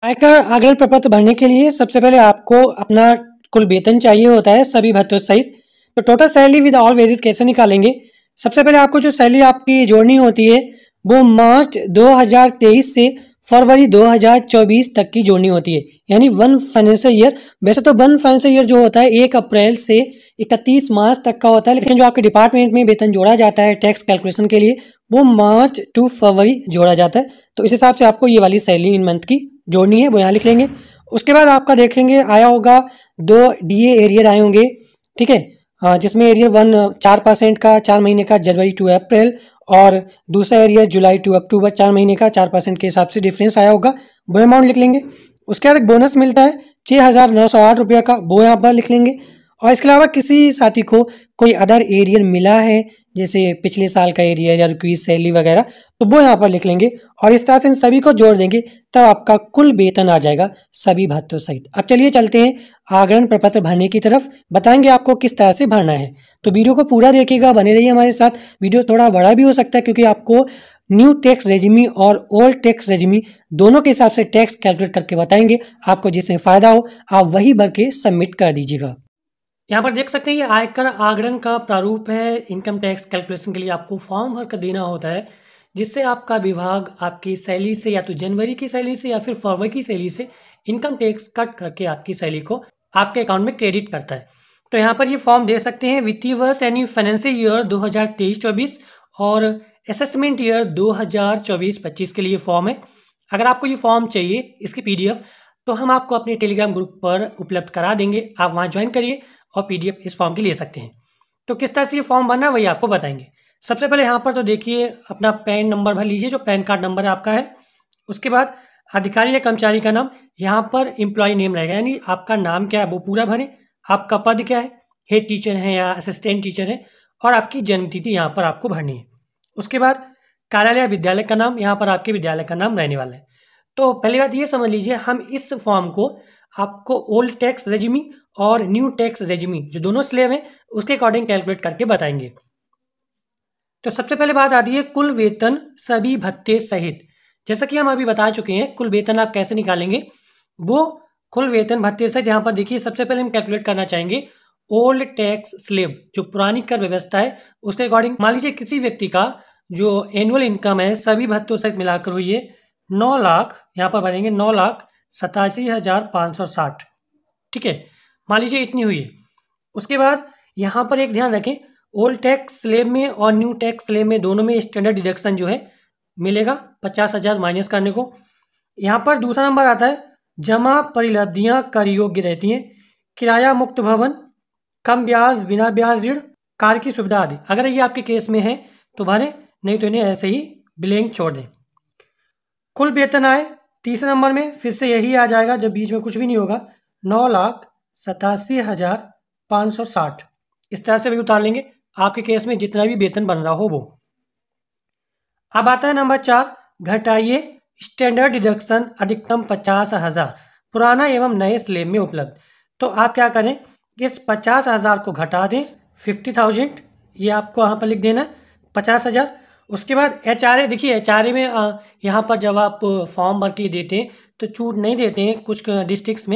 आयकर आग्रह प्रपत्र भरने के लिए सबसे पहले आपको अपना कुल वेतन चाहिए होता है सभी भत्तों सहित। तो total salary with all wages कैसे निकालेंगे? सबसे पहले आपको जो सैलरी आपकी जोड़नी होती है वो मार्च 2023 से फरवरी 2024 तक की जोड़नी होती है, यानी वन फाइनेंशियल ईयर। वैसे तो वन फाइनेंशियल ईयर जो होता है 1 अप्रैल से 31 मार्च तक का होता है, लेकिन जो आपके डिपार्टमेंट में वेतन जोड़ा जाता है टैक्स कैलकुलेशन के लिए वो मार्च टू फरवरी जोड़ा जाता है। तो इस हिसाब से आपको ये वाली सैलरी इन मंथ की जोड़नी है, वो यहाँ लिख लेंगे। उसके बाद आपका देखेंगे आया होगा 2 DA एरियर आए होंगे, ठीक है, जिसमें एरियर 1 4% का 4 महीने का जनवरी टू अप्रैल, और दूसरा एरियर जुलाई टू अक्टूबर 4 महीने का 4% के हिसाब से डिफरेंस आया होगा, वो अमाउंट लिख लेंगे। उसके बाद एक बोनस मिलता है 6,908 रुपये का, वो यहाँ पर लिख लेंगे। और इसके अलावा किसी साथी को कोई अदर एरियर मिला है, जैसे पिछले साल का एरियर या रुपीज सैलरी वगैरह, तो वो यहाँ पर लिख लेंगे और इस तरह से इन सभी को जोड़ देंगे, तब आपका कुल वेतन आ जाएगा सभी भत्तों सहित। अब चलिए चलते हैं आग्रहण प्रपत्र भरने की तरफ, बताएंगे आपको किस तरह से भरना है। तो वीडियो को पूरा देखिएगा, बने रहिए हमारे साथ। वीडियो थोड़ा बड़ा भी हो सकता है क्योंकि आपको न्यू टैक्स रेजिमी और ओल्ड टैक्स रेजिमी दोनों के हिसाब से टैक्स कैलकुलेट करके बताएंगे। आपको जिसमें फ़ायदा हो आप वही भर के सबमिट कर दीजिएगा। यहाँ पर देख सकते हैं ये आयकर आगरण का प्रारूप है। इनकम टैक्स कैलकुलेशन के लिए आपको फॉर्म भर कर देना होता है, जिससे आपका विभाग आपकी सैलरी से या तो जनवरी की सैलरी से या फिर फरवरी की सैलरी से इनकम टैक्स कट करके आपकी सैलरी को आपके अकाउंट में क्रेडिट करता है। तो यहाँ पर ये फॉर्म दे सकते हैं वित्तीय वर्ष यानी फाइनेंशियल ईयर 2023-24 और असेसमेंट ईयर 2024-25 के लिए फॉर्म है। अगर आपको ये फॉर्म चाहिए इसकी PDF, तो हम आपको अपने टेलीग्राम ग्रुप पर उपलब्ध करा देंगे, आप वहाँ ज्वाइन करिए और PDF इस फॉर्म की ले सकते हैं। तो किस तरह से ये फॉर्म भरना है वही आपको बताएंगे। सबसे पहले यहाँ पर तो देखिए अपना पैन नंबर भर लीजिए, जो पैन कार्ड नंबर आपका है। उसके बाद अधिकारी या कर्मचारी का नाम, यहाँ पर एम्प्लॉय नेम रहेगा, यानी आपका नाम क्या है वो पूरा भरें, आपका पद क्या है, हेड टीचर है या असिस्टेंट टीचर है, और आपकी जन्मतिथि यहाँ पर आपको भरनी है। उसके बाद कार्यालय या विद्यालय का नाम, यहाँ पर आपके विद्यालय का नाम रहने वाला है। तो पहली बात ये समझ लीजिए, हम इस फॉर्म को आपको ओल्ड टैक्स रेजिमी और न्यू टैक्स रेजिमी जो दोनों स्लेब हैं उसके अकॉर्डिंग कैलकुलेट करके बताएंगे। तो सबसे पहले बात आती है कुल वेतन सभी भत्ते सहित। जैसा कि हम अभी बता चुके हैं कुल वेतन आप कैसे निकालेंगे, वो कुल वेतन भत्ते सहित यहाँ पर देखिए सबसे पहले हम कैलकुलेट करना चाहेंगे ओल्ड टैक्स स्लेब, जो पुरानी कर व्यवस्था है उसके अकॉर्डिंग। मान लीजिए किसी व्यक्ति का जो एनुअल इनकम है सभी भत्तों सहित मिलाकर हुई है 9 लाख, यहाँ पर भरेंगे 9,87,560, ठीक है, मान लीजिए इतनी हुई है। उसके बाद यहाँ पर एक ध्यान रखें, ओल्ड टैक्स स्लेब में और न्यू टैक्स स्लेब में दोनों में स्टैंडर्ड डिडक्शन जो है मिलेगा 50,000 माइनस करने को। यहाँ पर दूसरा नंबर आता है जमा परिलब्धियाँ कर योग्य रहती हैं, किराया मुक्त भवन, कम ब्याज, बिना ब्याज ऋण, कार की सुविधा आदि। अगर ये आपके केस में है तो भरें, नहीं तो इन्हें ऐसे ही ब्लैंक छोड़ दें। कुल वेतन आय तीसरे नंबर में फिर से यही आ जाएगा जब बीच में कुछ भी नहीं होगा, 9,87,560, इस तरह से भी उतार लेंगे आपके केस में जितना भी वेतन बन रहा हो वो। अब आता है नंबर 4, घटाइए स्टैंडर्ड डिडक्शन अधिकतम 50,000 पुराना एवं नए स्लेब में उपलब्ध। तो आप क्या करें, इस 50,000 को घटा दें 50,000, ये आपको यहाँ पर लिख देना 50,000। उसके बाद HRA, देखिए HRA में यहाँ पर जब आप फॉर्म भर के देते हैं तो छूट नहीं देते हैं, कुछ डिस्ट्रिक्ट्स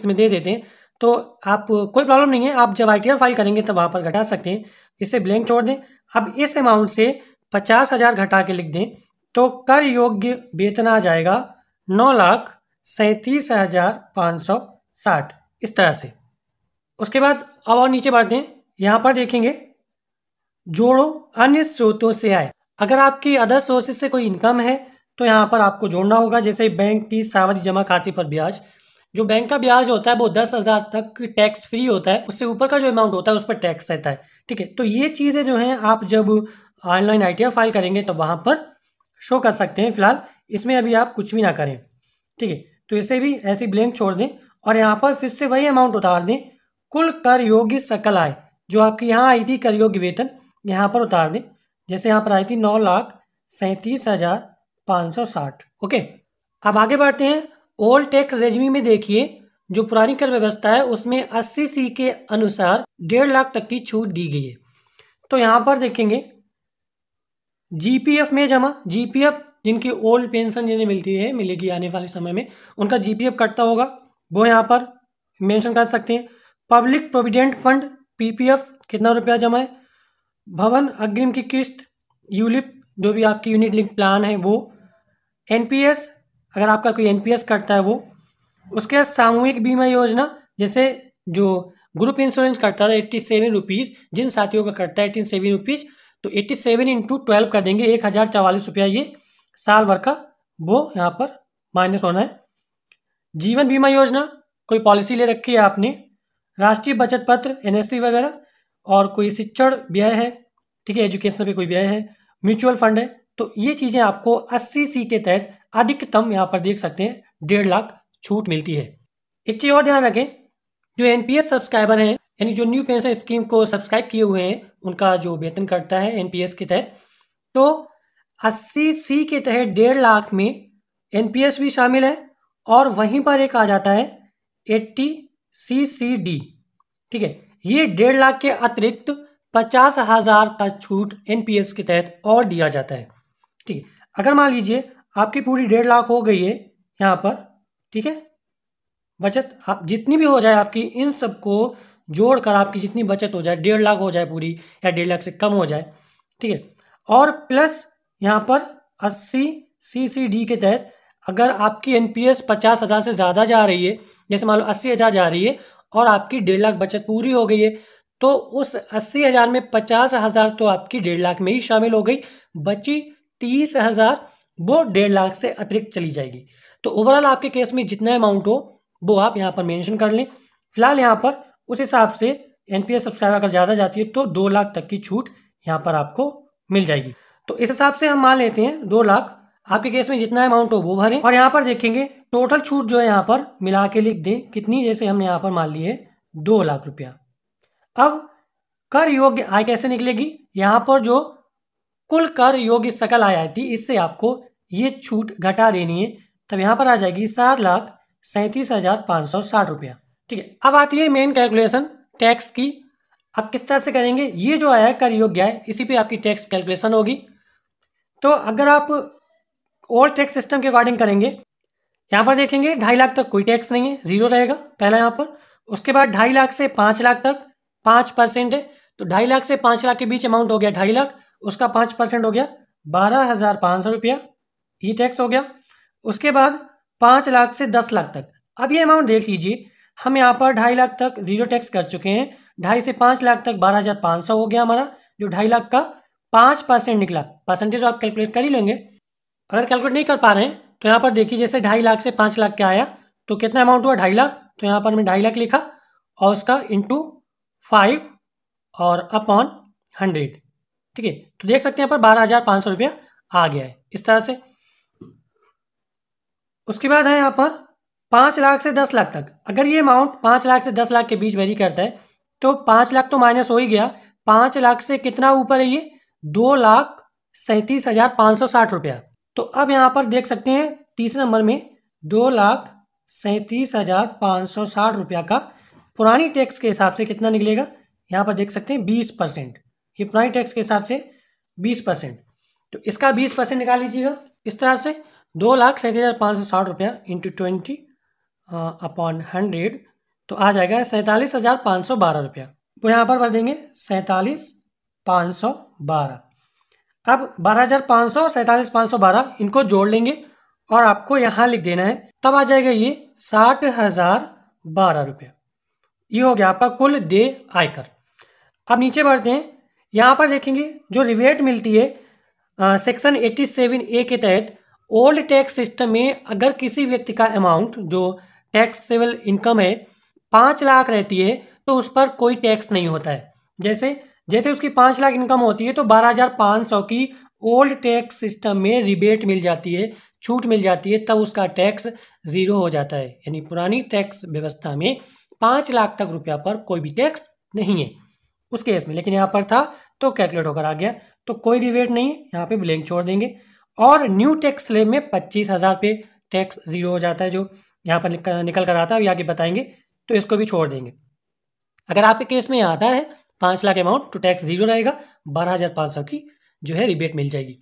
में दे देते हैं, तो आप कोई प्रॉब्लम नहीं है, आप जब ITR फाइल करेंगे तब वहाँ पर घटा सकते हैं, इसे ब्लैंक छोड़ दें। अब इस अमाउंट से 50,000 घटा के लिख दें तो कर योग्य वेतन आ जाएगा 9,37,560, इस तरह से। उसके बाद अब और नीचे बढ़ते हैं, यहाँ पर देखेंगे जोड़ो अन्य स्रोतों से आए। अगर आपकी अदर सोर्सेज से कोई इनकम है तो यहाँ पर आपको जोड़ना होगा, जैसे बैंक की सावधि जमा खाते पर ब्याज। जो बैंक का ब्याज होता है वो 10,000 तक टैक्स फ्री होता है, उससे ऊपर का जो अमाउंट होता है उस पर टैक्स रहता है, ठीक है। तो ये चीज़ें जो हैं आप जब ऑनलाइन ITR फाइल करेंगे तो वहाँ पर शो कर सकते हैं। फिलहाल इसमें अभी आप कुछ भी ना करें, ठीक है। तो इसे भी ऐसे ब्लैंक छोड़ दें और यहाँ पर फिर से वही अमाउंट उतार दें, कुल कर योग्य सकल आय जो आपकी यहाँ आई थी कर योग्य वेतन, यहाँ पर उतार दें, जैसे यहाँ पर आई थी 9,37,560, ओके। अब आगे बढ़ते हैं, ओल्ड टैक्स रेजिमी में देखिए जो पुरानी कर व्यवस्था है उसमें 80C के अनुसार 1.5 लाख तक की छूट दी गई है। तो यहाँ पर देखेंगे GPF में जमा, GPF जिनकी ओल्ड पेंशन जिन्हें मिलती है, मिलेगी आने वाले समय में, उनका जीपीएफ कटता होगा, वो यहाँ पर मेंशन कर सकते हैं। पब्लिक प्रोविडेंट फंड पीपीएफ कितना रुपया जमा है, भवन अग्रिम की किस्त, यूलिप जो भी आपकी यूनिट लिंक प्लान है वो, एनपीएस अगर आपका कोई एनपीएस करता है वो, उसके बाद सामूहिक बीमा योजना, जैसे जो ग्रुप इंश्योरेंस करता है 87 रुपीज़, जिन साथियों का करता है 87 रुपीज़, तो 87 इंटू 12 कर देंगे, 1044 रुपया ये साल भर का, वो यहाँ पर माइनस होना है। जीवन बीमा योजना कोई पॉलिसी ले रखी है आपने, राष्ट्रीय बचत पत्र एनएससी वगैरह, और कोई शिक्षण व्यय है, ठीक है, एजुकेशन पे कोई व्यय है, म्यूचुअल फंड है, तो ये चीज़ें आपको 80C के तहत अधिकतम यहाँ पर देख सकते हैं 1.5 लाख छूट मिलती है। एक चीज़ और ध्यान रखें, जो एनपीएस सब्सक्राइबर हैं, यानी जो न्यू पेंशन स्कीम को सब्सक्राइब किए हुए हैं, उनका जो वेतन कटता है एनपीएस के तहत, तो 80C के तहत 1.5 लाख में एनपीएस भी शामिल है, और वहीं पर एक आ जाता है 80CCD, ठीक है, ये 1.5 लाख के अतिरिक्त 50,000 का छूट एनपीएस के तहत और दिया जाता है, ठीक है। अगर मान लीजिए आपकी पूरी 1.5 लाख हो गई है यहाँ पर, ठीक है, बचत आप जितनी भी हो जाए आपकी, इन सबको जोड़कर आपकी जितनी बचत हो जाए 1.5 लाख हो जाए पूरी, या 1.5 लाख से कम हो जाए, ठीक है, और प्लस यहाँ पर 80CCD के तहत अगर आपकी एनपीएस 50,000 से ज़्यादा जा रही है, जैसे मान लो 80,000 जा रही है और आपकी 1.5 लाख बचत पूरी हो गई है, तो उस 80,000 में 50,000 तो आपकी 1.5 लाख में ही शामिल हो गई, बची 30,000 वो 1.5 लाख से अतिरिक्त चली जाएगी। तो ओवरऑल आपके केस में जितना अमाउंट हो वो आप यहाँ पर मेंशन कर लें। फिलहाल यहाँ पर उस हिसाब से एनपीएस सब्सक्राइबर अगर ज़्यादा जाती है तो 2 लाख तक की छूट यहाँ पर आपको मिल जाएगी। तो इस हिसाब से हम मान लेते हैं 2 लाख, आपके केस में जितना अमाउंट हो वो भरें, और यहाँ पर देखेंगे टोटल छूट जो है यहाँ पर मिला के लिख दें कितनी, जैसे हमने यहाँ पर मान ली है 2 लाख रुपया। अब कर योग्य आय कैसे निकलेगी, यहाँ पर जो कुल कर योग्य सकल आय आई थी इससे आपको ये छूट घटा देनी है, तब यहाँ पर आ जाएगी 7,37,560 रुपया, ठीक है। अब आती है मेन कैलकुलेशन टैक्स की। अब किस तरह से करेंगे, ये जो आया है कर योग्य आय, इसी पे आपकी टैक्स कैलकुलेशन होगी। तो अगर आप ओल्ड टैक्स सिस्टम के अकॉर्डिंग करेंगे, यहाँ पर देखेंगे 2.5 लाख तक कोई टैक्स नहीं है, 0 रहेगा पहला यहाँ पर। उसके बाद 2.5 लाख से 5 लाख तक 5% है, तो 2.5 लाख से 5 लाख के बीच अमाउंट हो गया 2.5 लाख, उसका 5% हो गया 12,500 रुपया, ये टैक्स हो गया। उसके बाद 5 लाख से 10 लाख तक, अब ये अमाउंट देख लीजिए, हम यहाँ पर 2.5 लाख तक 0 टैक्स कर चुके हैं, 2.5 से 5 लाख तक 12,500 हो गया हमारा, जो 2.5 लाख का 5% निकला। परसेंटेज आप कैलकुलेट कर ही लेंगे, अगर कैलकुलेट नहीं कर पा रहे हैं तो यहाँ पर देखिए, जैसे 2.5 लाख से 5 लाख क्या आया, तो कितना अमाउंट हुआ 2.5 लाख, तो यहाँ पर मैं 2.5 लाख लिखा और उसका इंटू 5 और अपॉन 100, ठीक है। तो देख सकते हैं यहाँ पर 12,500 रुपया आ गया है इस तरह से। उसके बाद है यहाँ पर 5 लाख से 10 लाख तक, अगर ये अमाउंट 5 लाख से 10 लाख के बीच वेरी करता है तो 5 लाख तो माइनस हो ही गया, 5 लाख से कितना ऊपर है ये 2,37,560 रुपया। तो अब यहाँ पर देख सकते हैं तीसरे नंबर में 2,37,560 रुपया का पुरानी टैक्स के हिसाब से कितना निकलेगा, यहाँ पर देख सकते हैं 20%, ये पुरानी टैक्स के हिसाब से 20%, तो इसका 20% निकाल लीजिएगा इस तरह से, 2,37,560 रुपया इंटू 20 अपॉन 100, तो आ जाएगा 47,512 रुपया। तो यहाँ पर भर देंगे 47,512। अब 12,500 और 47,512 इनको जोड़ लेंगे और आपको यहाँ लिख देना है, तब आ जाएगा ये 60,012 रुपया। ये हो गया आपका कुल देय आयकर। अब नीचे बढ़ते हैं, यहाँ पर देखेंगे जो रिबेट मिलती है सेक्शन 87A के तहत, ओल्ड टैक्स सिस्टम में अगर किसी व्यक्ति का अमाउंट जो टैक्सेबल इनकम है 5 लाख रहती है तो उस पर कोई टैक्स नहीं होता है। जैसे उसकी 5 लाख इनकम होती है तो 12,500 की ओल्ड टैक्स सिस्टम में रिबेट मिल जाती है, छूट मिल जाती है, तब उसका टैक्स 0 हो जाता है। यानी पुरानी टैक्स व्यवस्था में 5 लाख तक रुपया पर कोई भी टैक्स नहीं है उस केस में, लेकिन यहाँ पर था तो कैलकुलेट होकर आ गया, तो कोई रिबेट नहीं है, यहाँ पे ब्लैंक छोड़ देंगे। और न्यू टैक्स स्लैब में 25,000 पे टैक्स 0 हो जाता है, जो यहाँ पर निकल कर आता है, अभी आगे बताएंगे, तो इसको भी छोड़ देंगे। अगर आपके केस में आता है 5 लाख अमाउंट तो टैक्स 0 रहेगा, 12,500 की जो है रिबेट मिल जाएगी।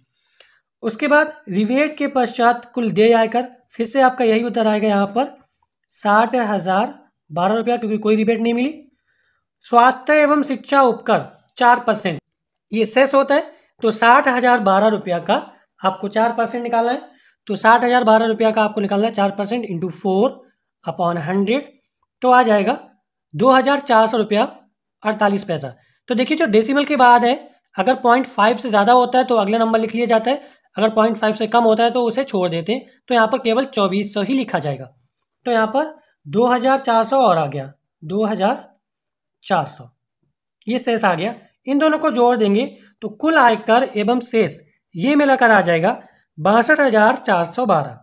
उसके बाद रिबेट के पश्चात कुल देय आयकर फिर से आपका यही उत्तर आएगा यहाँ पर 60,012 रुपया, क्योंकि कोई रिबेट नहीं मिली। स्वास्थ्य एवं शिक्षा उपकर 4% ये सेस होता है, तो 60,012 रुपया का आपको 4% निकालना है। तो 60,012 रुपया का आपको निकालना है 4% इंटू 4/100, तो आ जाएगा 2,400 रुपया 48 पैसा। तो देखिए जो डेसिमल के बाद है, अगर 0.5 से ज़्यादा होता है तो अगला नंबर लिख लिया जाता है, अगर 0.5 से कम होता है तो उसे छोड़ देते हैं। तो यहाँ पर केवल 2400 ही लिखा जाएगा। तो यहाँ पर 2,400 और आ गया 2,400, ये शेष आ गया। इन दोनों को जोड़ देंगे तो कुल आयकर एवं शेष ये मिलाकर आ जाएगा 62,412,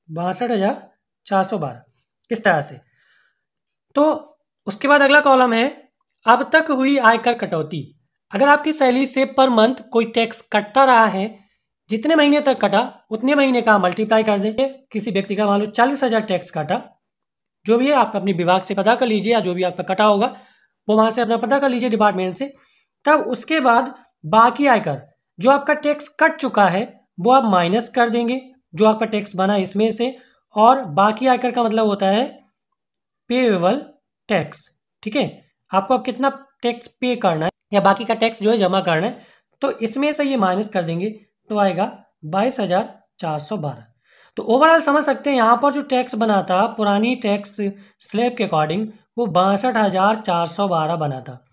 62,412 इस तरह से। तो उसके बाद अगला कॉलम है अब तक हुई आयकर कटौती। अगर आपकी सैलरी से पर मंथ कोई टैक्स कटता रहा है, जितने महीने तक कटा उतने महीने का मल्टीप्लाई कर देंगे। किसी व्यक्ति का मान लो 40,000 टैक्स काटा, जो भी है आप अपने विभाग से पता कर लीजिए, या जो भी आपका कटा होगा वो वहाँ से अपना पता कर लीजिए डिपार्टमेंट से। तब उसके बाद बाकी आयकर जो आपका टैक्स कट चुका है वो आप माइनस कर देंगे जो आपका टैक्स बना इसमें से, और बाकी आयकर का मतलब होता है पेएबल टैक्स। ठीक है, आपको अब कितना टैक्स पे करना है या बाकी का टैक्स जो है जमा करना है, तो इसमें से ये माइनस कर देंगे तो आएगा 22,412। तो ओवरऑल समझ सकते हैं यहाँ पर जो टैक्स बना था पुरानी टैक्स स्लैब के अकॉर्डिंग वो 62,412 बना था।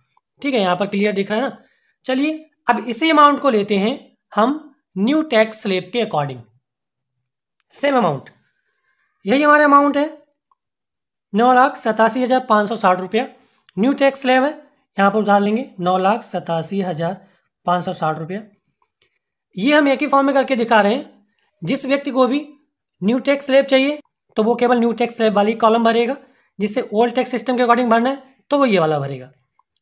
ठीक है, यहाँ पर क्लियर दिख रहा है ना। चलिए अब इसी अमाउंट को लेते हैं हम न्यू टैक्स स्लैब के अकॉर्डिंग, सेम अमाउंट, यही हमारा अमाउंट है 9,87,560 रुपया। न्यू टैक्स स्लैब है, यहाँ पर उतार लेंगे 9,87,560 रुपया। ये हम एक ही फॉर्म में करके दिखा रहे हैं। जिस व्यक्ति को भी न्यू टैक्स स्लैब चाहिए तो वो केवल न्यू टैक्स स्लैब वाली कॉलम भरेगा, जिससे ओल्ड टैक्स सिस्टम के अकॉर्डिंग भरना है तो वो ये वाला भरेगा।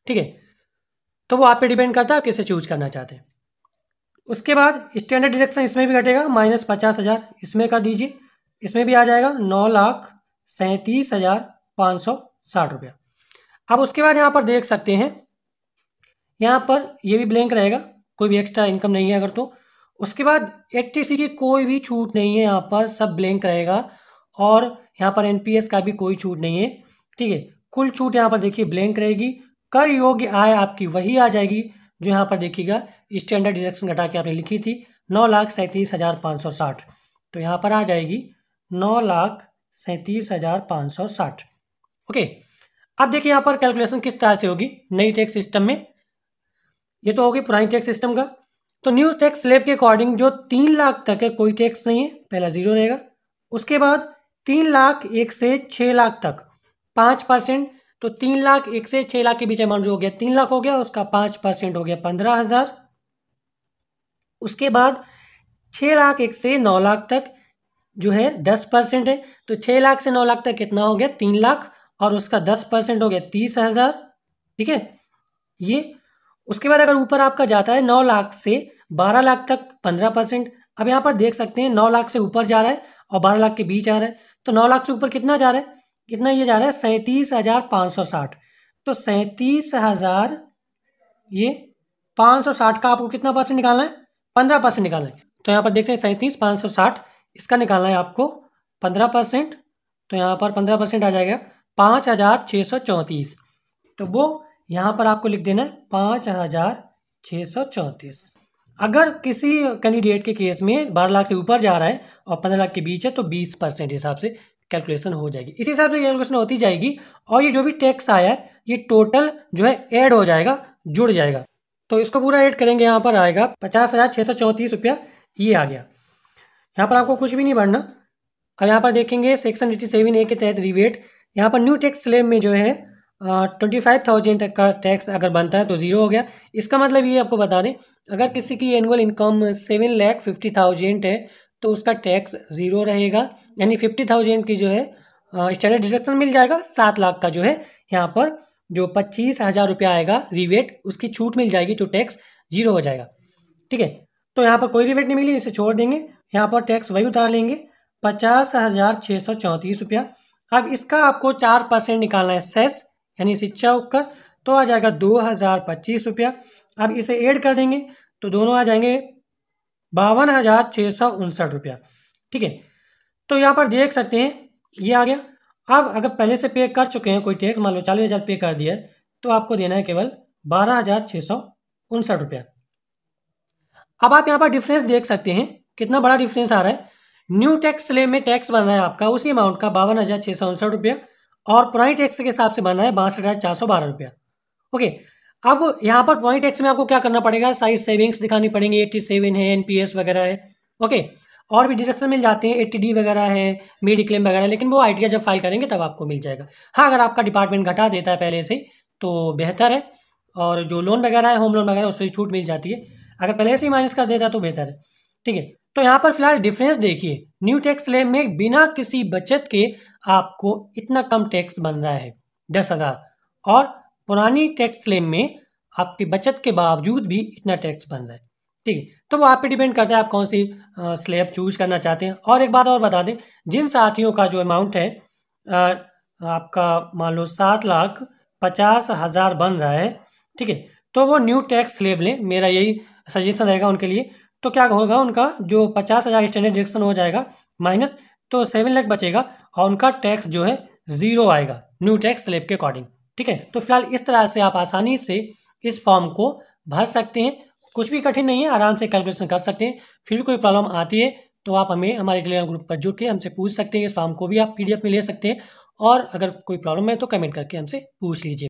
ठीक है, तो वो आप पे डिपेंड करता है आप किसे चूज करना चाहते हैं। उसके बाद स्टैंडर्ड डिडक्शन इसमें भी घटेगा, -50,000 इसमें कर दीजिए, इसमें भी आ जाएगा 9,37,560 रुपया। अब उसके बाद यहाँ पर देख सकते हैं, यहाँ पर ये भी ब्लैंक रहेगा, कोई भी एक्स्ट्रा इनकम नहीं है अगर तो। उसके बाद 80C की कोई भी छूट नहीं है, यहाँ पर सब ब्लैंक रहेगा, और यहाँ पर NPS का भी कोई छूट नहीं है। ठीक है, कुल छूट यहाँ पर देखिए ब्लैंक रहेगी। कर योग्य आय आपकी वही आ जाएगी जो यहाँ पर देखिएगा स्टैंडर्ड डिडक्शन घटा के आपने लिखी थी 9,37,560, तो यहाँ पर आ जाएगी 9,37,560। ओके, अब देखिए यहाँ पर कैलकुलेशन किस तरह से होगी नई टैक्स सिस्टम में। ये तो होगी पुरानी टैक्स सिस्टम का। तो न्यू टैक्स स्लैब के अकॉर्डिंग जो 3 लाख तक है कोई टैक्स नहीं है, पहला 0 रहेगा। उसके बाद 3 लाख 1 से 6 लाख तक 5%, तो 3 लाख 1 से 6 लाख के बीच अमाउंट जो हो गया 3 लाख हो गया, उसका 5% हो गया 15,000। उसके बाद 6 लाख 1 से 9 लाख तक जो है 10% है, तो 6 लाख से 9 लाख तक कितना हो गया 3 लाख, और उसका 10% हो गया 30,000। ठीक है, ये उसके बाद अगर ऊपर आपका जाता है 9 लाख से 12 लाख तक 15%। अब यहाँ पर देख सकते हैं 9 लाख से ऊपर जा रहा है और 12 लाख के बीच आ रहा है, तो 9 लाख से ऊपर कितना जा रहा है, कितना ये जा रहा है 37,560। तो 37,000 ये 560 का आपको कितना परसेंट निकालना है, 15% निकालना है। तो यहाँ पर देख सकते हैं 37,560, इसका निकालना है आपको 15%, तो यहाँ पर 15% आ जाएगा 5,634। तो वो यहाँ पर आपको लिख देना है 5,634। अगर किसी कैंडिडेट के केस में 12 लाख से ऊपर जा रहा है और 15 लाख के बीच है तो 20% हिसाब से कैलकुलेशन हो जाएगी। इसी हिसाब से कैलकुलेशन होती जाएगी, और ये जो भी टैक्स आया है ये टोटल जो है ऐड हो जाएगा, जुड़ जाएगा। तो इसको पूरा ऐड करेंगे, यहाँ पर आएगा 50,634 रुपया, ये आ गया। यहाँ पर आपको कुछ भी नहीं भरना। अब यहाँ पर देखेंगे सेक्शन 87A के तहत रिबेट, यहाँ पर न्यू टैक्स स्लैब में जो है 25,000 तक का टैक्स अगर बनता है तो 0 हो गया। इसका मतलब ये आपको बता दें, अगर किसी की एनुअल इनकम 7,50,000 है तो उसका टैक्स 0 रहेगा, यानी 50,000 की जो है स्टैंडर्ड डिडक्शन मिल जाएगा। 7 लाख का जो है यहाँ पर जो 25,000 रुपया आएगा रिबेट, उसकी छूट मिल जाएगी, तो टैक्स 0 हो जाएगा। ठीक है, तो यहाँ पर कोई रिबेट नहीं मिली, इसे छोड़ देंगे। यहाँ पर टैक्स वही उतार लेंगे 50,634 रुपया। अब इसका आपको 4% निकालना है सेस, यानी शिक्षा उपकर, तो आ जाएगा 2,025 रुपया। अब इसे ऐड कर देंगे तो दोनों आ जाएंगे 52,659 रुपया। ठीक है, तो यहाँ पर देख सकते हैं ये आ गया। अब अगर पहले से पे कर चुके हैं कोई टैक्स, मान लो 40,000 पे कर दिया है, तो आपको देना है केवल 12,659 रुपया। अब आप यहाँ पर डिफरेंस देख सकते हैं, कितना बड़ा डिफरेंस आ रहा है। न्यू टैक्स स्लैब में टैक्स बन रहा है आपका उसी अमाउंट का 52,659 रुपया, और पुरानी टैक्स के हिसाब से बन रहा है 62,412 रुपया। ओके, अब यहाँ पर पुरानी टैक्स में आपको क्या करना पड़ेगा, सारी सेविंग्स दिखानी पड़ेंगी, 87 है, एनपीएस वगैरह है। ओके, और भी डिडक्शन मिल जाते हैं, 80D वगैरह है, मेडिक्लेम वगैरह, लेकिन वो आईटीआर जब फाइल करेंगे तब आपको मिल जाएगा। हाँ, अगर आपका डिपार्टमेंट घटा देता है पहले से तो बेहतर है, और जो लोन वगैरह है, होम लोन वगैरह, उससे छूट मिल जाती है। अगर पहले से ही माइनस कर देता है तो बेहतर है। ठीक है, तो यहाँ पर फिलहाल डिफरेंस देखिए, न्यू टैक्स स्लैब में बिना किसी बचत के आपको इतना कम टैक्स बन रहा है 10,000, और पुरानी टैक्स स्लैब में आपकी बचत के बावजूद भी इतना टैक्स बन रहा है। ठीक है, तो वो आप पे डिपेंड करता है आप कौन सी स्लैब चूज करना चाहते हैं। और एक बात और बता दें, जिन साथियों का जो अमाउंट है आपका मान लो 7,50,000 बन रहा है, ठीक है, तो वो न्यू टैक्स स्लैब लें, मेरा यही सजेशन रहेगा उनके लिए। तो क्या होगा, उनका जो 50,000 स्टैंडर्ड डिडक्शन हो जाएगा माइनस, तो 7 लाख बचेगा, और उनका टैक्स जो है 0 आएगा न्यू टैक्स स्लैब के अकॉर्डिंग। ठीक है, तो फिलहाल इस तरह से आप आसानी से इस फॉर्म को भर सकते हैं, कुछ भी कठिन नहीं है, आराम से कैलकुलेशन कर सकते हैं। फिर भी कोई प्रॉब्लम आती है तो आप हमें हमारे टेलीग्राम ग्रुप पर जुड़ के हमसे पूछ सकते हैं। इस फॉर्म को भी आप पीडीएफ में ले सकते हैं, और अगर कोई प्रॉब्लम है तो कमेंट करके हमसे पूछ लीजिए।